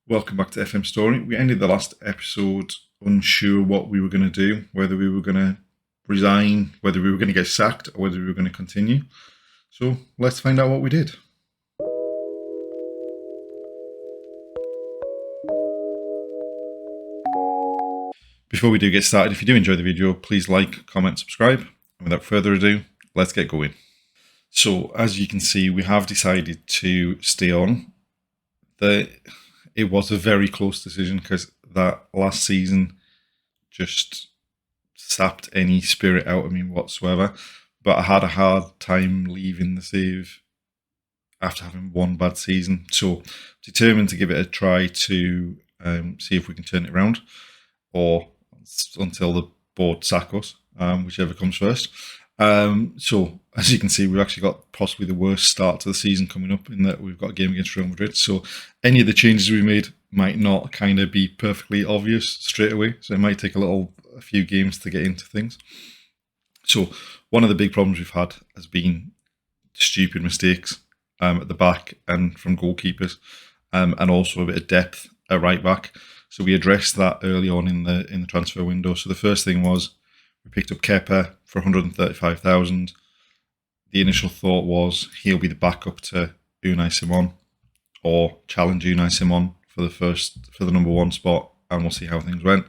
Welcome back to FM Story. We ended the last episode unsure what we were going to do, whether we were going to resign, whether we were going to get sacked, or whether we were going to continue. So let's find out what we did. Before we do get started, if you do enjoy the video, please like, comment, subscribe. And without further ado, let's get going. So as you can see, we have decided to stay on. It was a very close decision because that last season just sapped any spirit out of me whatsoever. But I had a hard time leaving the save after having one bad season. So determined to give it a try to see if we can turn it around, or until the board sack us, whichever comes first. So as you can see, we've actually got possibly the worst start to the season coming up, in that we've got a game against Real Madrid. So any of the changes we made might not kind of be perfectly obvious straight away. So it might take a few games to get into things. So one of the big problems we've had has been stupid mistakes at the back and from goalkeepers, and also a bit of depth at right back. So we addressed that early on in the transfer window. So the first thing was we picked up Kepa for 135,000. The initial thought was he'll be the backup to Unai Simon, or challenge Unai Simon for the number one spot, and we'll see how things went.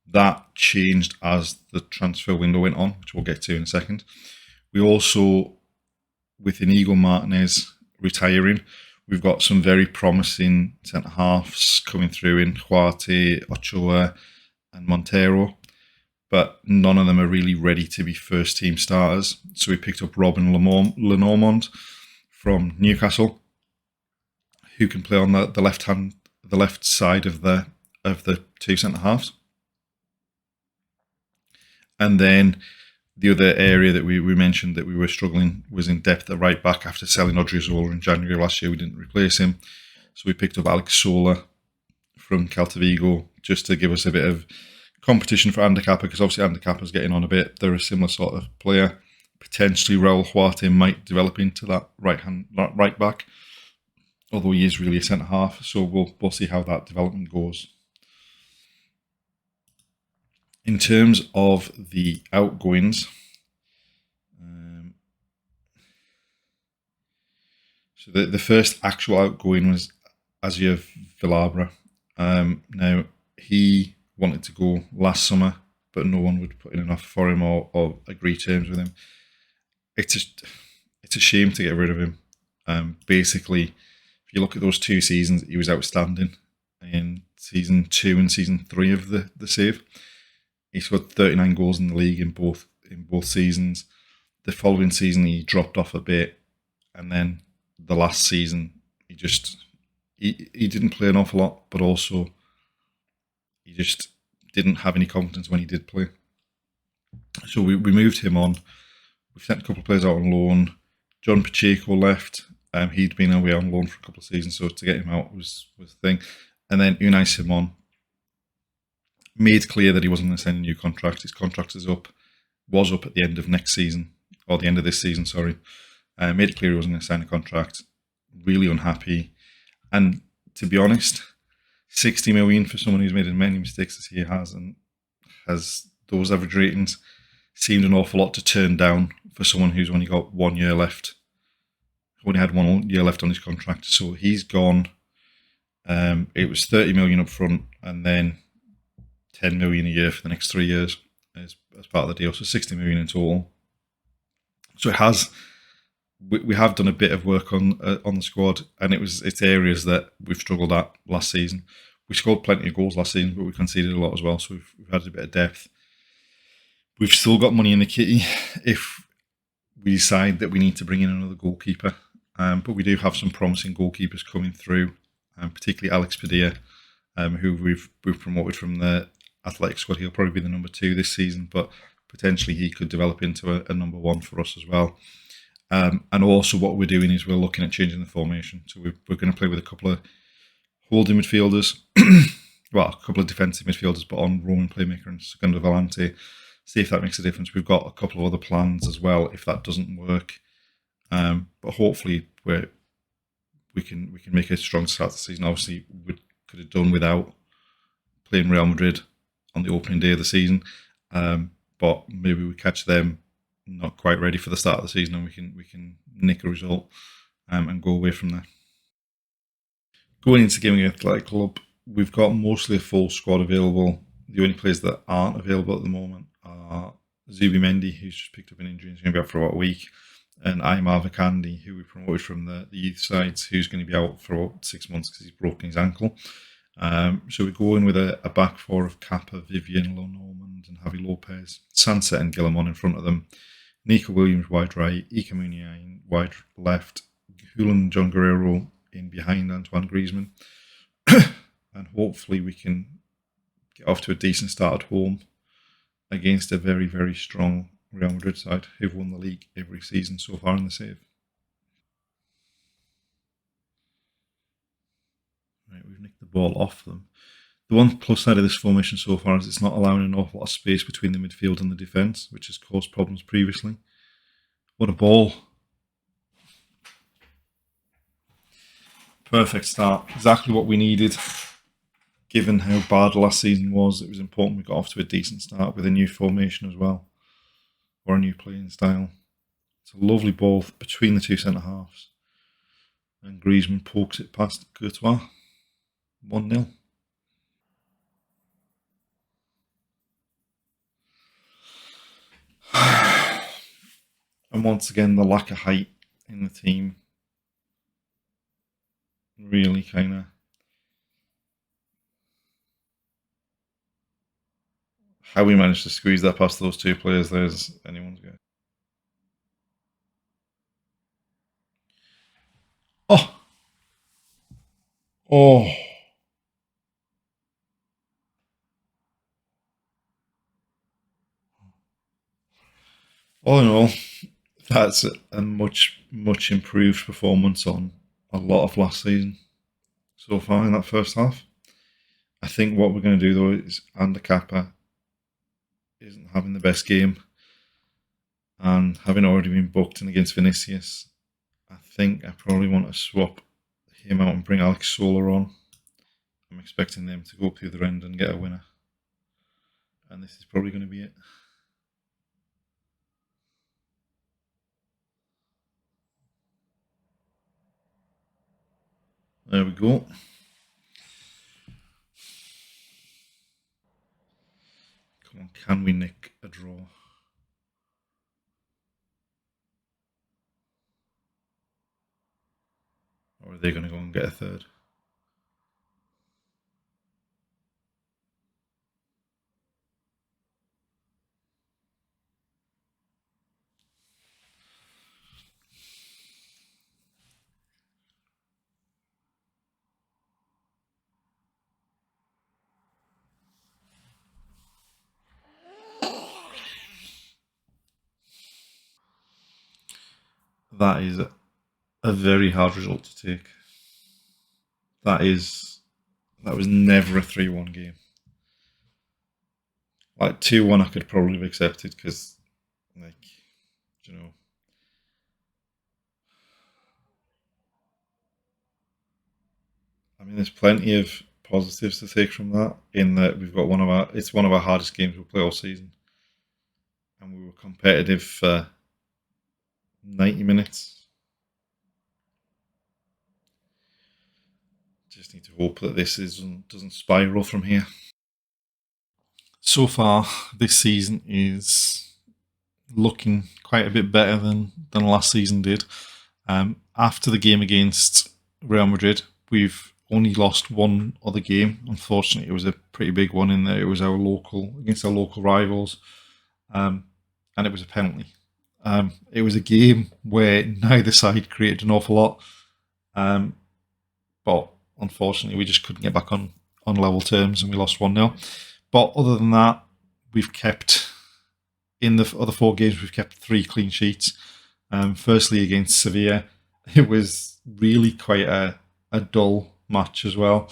That changed as the transfer window went on, which we'll get to in a second. We also, with Inigo Martinez retiring, we've got some very promising centre halves coming through in Huarte, Ochoa, and Montero, but none of them are really ready to be first team starters. So we picked up Robin Lenormand from Newcastle, who can play on the left side of the two centre halves. And then the other area that we mentioned that we were struggling was in depth at right back. After selling Odriozola in January last year, we didn't replace him. So we picked up Alex Sola from Celta Vigo, just to give us a bit of competition for Andacapa, because obviously Andacapa's getting on a bit. They're a similar sort of player. Potentially Raul Huarte might develop into that right back, although he is really a centre half. So we'll see how that development goes. In terms of the outgoings, so the first actual outgoing was Asier Vilabra. Now, he wanted to go last summer, but no one would put in an offer for him or agree terms with him. It's a shame to get rid of him. Basically, if you look at those 2 seasons, he was outstanding in season 2 and season 3 of the save. He scored 39 goals in the league in both seasons. The following season, he dropped off a bit, and then the last season, he didn't play an awful lot, but also he just didn't have any confidence when he did play. So we moved him on. We sent a couple of players out on loan. John Pacheco left. He'd been away on loan for a couple of seasons, so to get him out was the thing. And then Unai Simon made clear that he wasn't going to sign a new contract. His contract was up at the end of next season, or the end of this season, sorry. Made it clear he wasn't going to sign a contract. Really unhappy. And to be honest, 60 million for someone who's made as many mistakes as he has and has those average ratings seemed an awful lot to turn down for someone who's only got 1 year left. Only had 1 year left on his contract. So he's gone. It was 30 million up front, and then 10 million a year for the next 3 years as part of the deal. So 60 million in total. So we have done a bit of work on the squad, and it's areas that we've struggled at last season. We scored plenty of goals last season, but we conceded a lot as well. So we've had a bit of depth. We've still got money in the kitty if we decide that we need to bring in another goalkeeper. But we do have some promising goalkeepers coming through, particularly Alex Padilla, who we've promoted from the athletic squad. He'll probably be the number 2 this season, but potentially he could develop into a number 1 for us as well. And also what we're doing is we're looking at changing the formation. So we're going to play with a couple of holding midfielders, well, a couple of defensive midfielders, but on Roman playmaker and Segundo Volante. See if that makes a difference. We've got a couple of other plans as well if that doesn't work. But hopefully we can make a strong start to the season. Obviously, we could have done without playing Real Madrid on the opening day of the season. But maybe we catch them not quite ready for the start of the season, and we can nick a result and go away from there. Going into the game against Athletic Club, we've got mostly a full squad available. The only players that aren't available at the moment are Zubimendi, who's just picked up an injury and is going to be out for about a week, and Aymar Vikandi, who we promoted from the youth sides, who's going to be out for about 6 months because he's broken his ankle. So we go in with a back four of Kappa, Vivian, Lonormand and Javi Lopez, Sunset and Guillamon in front of them, Nico Williams wide right, Ika Muniain wide left, Hulan John Guerrero in behind Antoine Griezmann. And hopefully we can get off to a decent start at home against a very, very strong Real Madrid side who've won the league every season so far in the save. Right, we've nicked the ball off them. The one plus side of this formation so far is it's not allowing an awful lot of space between the midfield and the defence, which has caused problems previously. What a ball. Perfect start. Exactly what we needed. Given how bad last season was, it was important we got off to a decent start with a new formation as well, or a new playing style. It's a lovely ball between the two centre-halves. And Griezmann pokes it past Courtois. 1-0. And once again, the lack of height in the team really kind of... How we managed to squeeze that past those two players there is anyone's guess. Oh! Oh! All in all, that's a much, much improved performance on a lot of last season so far in that first half. I think what we're going to do though is Ander Kappa isn't having the best game, and having already been booked in against Vinicius, I think I probably want to swap him out and bring Alex Soler on. I'm expecting them to go up the other end and get a winner, and this is probably going to be it. There we go. Come on, can we nick a draw? Or are they going to go and get a third? That is a very hard result to take. That was never a 3-1 game. Like 2-1 I could probably have accepted because, like, you know, I mean, there's plenty of positives to take from that. In that we've got it's one of our hardest games we'll play all season, and we were competitive for 90 minutes. Just need to hope that this doesn't spiral from here. So far, this season is looking quite a bit better than last season did. After the game against Real Madrid, we've only lost one other game. Unfortunately, it was a pretty big one in there. It was against our local rivals, and it was a penalty. It was a game where neither side created an awful lot, but unfortunately, we just couldn't get back on level terms, and we lost 1-0. But other than that, we've kept, in the other 4 games, we've kept 3 clean sheets. Firstly, against Sevilla, it was really quite a dull match as well.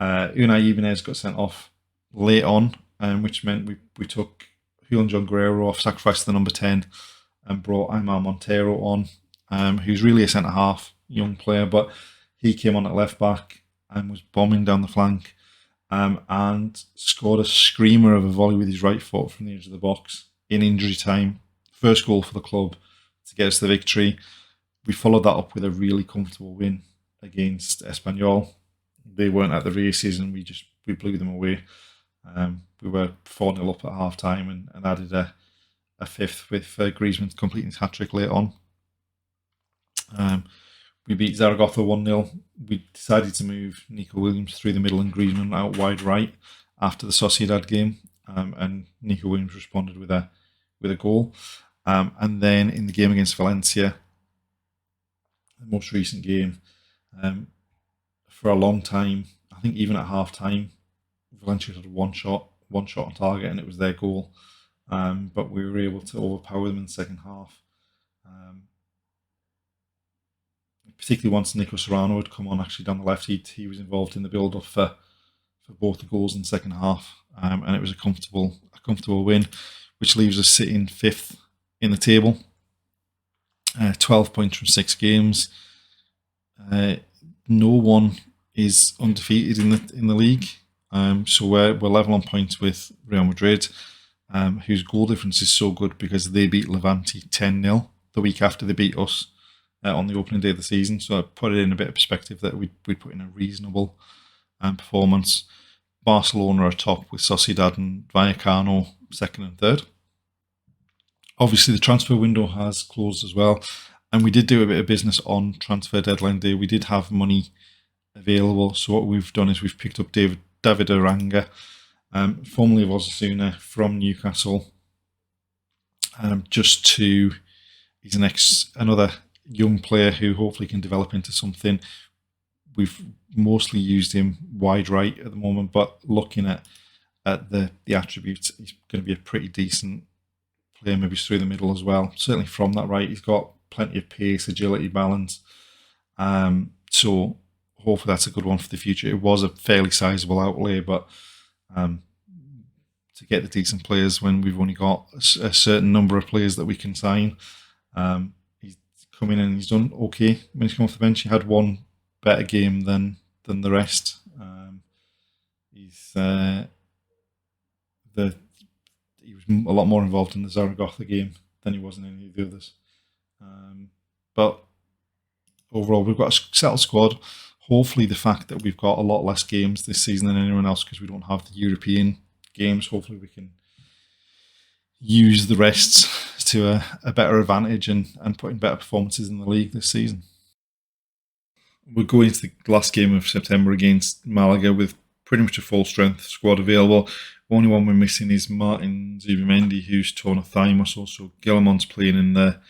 Unai Ibanez got sent off late on, which meant we took Julian John Guerrero off, sacrificed the number 10, and brought Aymar Montero on, who's really a centre-half, young player, but he came on at left-back, and was bombing down the flank, and scored a screamer of a volley with his right foot from the edge of the box in injury time. First goal for the club to get us the victory. We followed that up with a really comfortable win against Espanyol. They weren't at the races, and we blew them away. We were 4-0 up at half time and added a fifth with Griezmann completing his hat trick later on. We beat Zaragoza 1-0. We decided to move Nico Williams through the middle and Griezmann out wide right after the Sociedad game, and Nico Williams responded with a goal. And then in the game against Valencia, the most recent game, for a long time, I think even at half time, Valencia had one shot on target, and it was their goal. But we were able to overpower them in the second half. Particularly once Nico Serrano had come on actually down the left, he was involved in the build-up for both the goals in the second half, and it was a comfortable win, which leaves us sitting fifth in the table, 12 points from 6 games. No one is undefeated in the league, so we're level on points with Real Madrid, whose goal difference is so good because they beat Levante 10-0 the week after they beat us on the opening day of the season. So I put it in a bit of perspective that we'd put in a reasonable performance. Barcelona are top with Sociedad and Vallecano second and third. Obviously, the transfer window has closed as well, and we did do a bit of business on transfer deadline day. We did have money available, so what we've done is we've picked up David Aranga, formerly of Osasuna, from Newcastle. He's another young player who hopefully can develop into something. We've mostly used him wide right at the moment, but looking at the attributes, he's going to be a pretty decent player, maybe through the middle as well. Certainly from that right, he's got plenty of pace, agility, balance. So hopefully that's a good one for the future. It was a fairly sizable outlay, but to get the decent players when we've only got a certain number of players that we can sign, he's come in and he's done okay. When he's come off the bench, he had one better game than the rest. He was a lot more involved in the Zaragoza game than he was in any of the others. But overall, we've got a settled squad. Hopefully, the fact that we've got a lot less games this season than anyone else because we don't have the European games, hopefully we can use the rests to a better advantage and put in better performances in the league this season. We're going to the last game of September against Malaga with pretty much a full strength squad available. The only one we're missing is Martin Zubimendi, who's torn a thigh muscle, so Guillemon's playing in the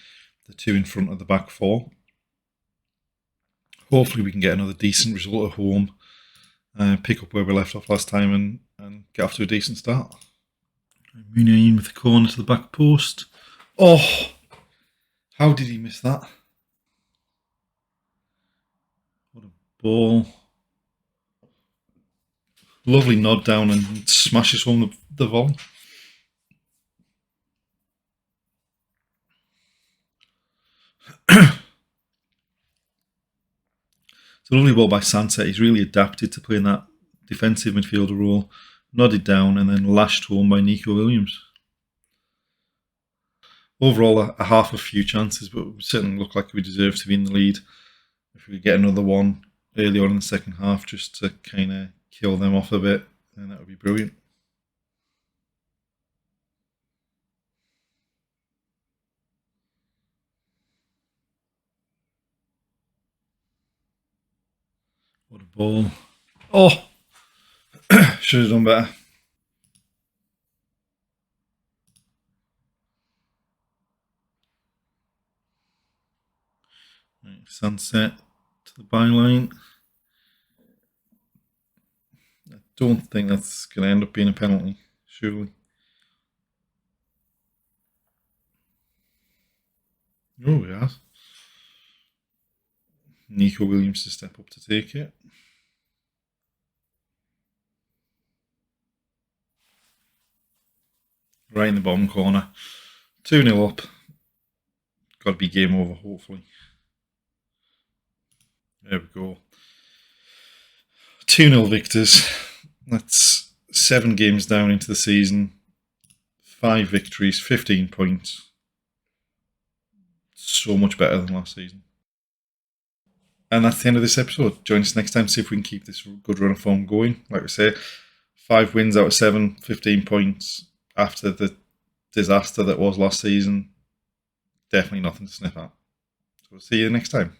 two in front of the back four. Hopefully we can get another decent result at home, pick up where we left off last time and get off to a decent start. Muniain with the corner to the back post. Oh, how did he miss that? What a ball. Lovely nod down and smashes home the volley. It's a lovely ball by Sansa. He's really adapted to playing that defensive midfielder role. Nodded down and then lashed home by Nico Williams. Overall, a half a few chances, but we certainly look like we deserve to be in the lead. If we could get another one early on in the second half just to kind of kill them off a bit, then that would be brilliant. What a ball. Oh! Should have done better. Right, Sunset to the byline. I don't think that's going to end up being a penalty, surely. Oh, yeah. Nico Williams to step up to take it. Right in the bottom corner. 2-0 up. Got to be game over, hopefully. There we go. 2-0 victors. That's 7 games down into the season. 5 victories, 15 points. So much better than last season. And that's the end of this episode. Join us next time to see if we can keep this good run of form going. Like I say, 5 wins out of 7, 15 points after the disaster that was last season. Definitely nothing to sniff at. So we'll see you next time.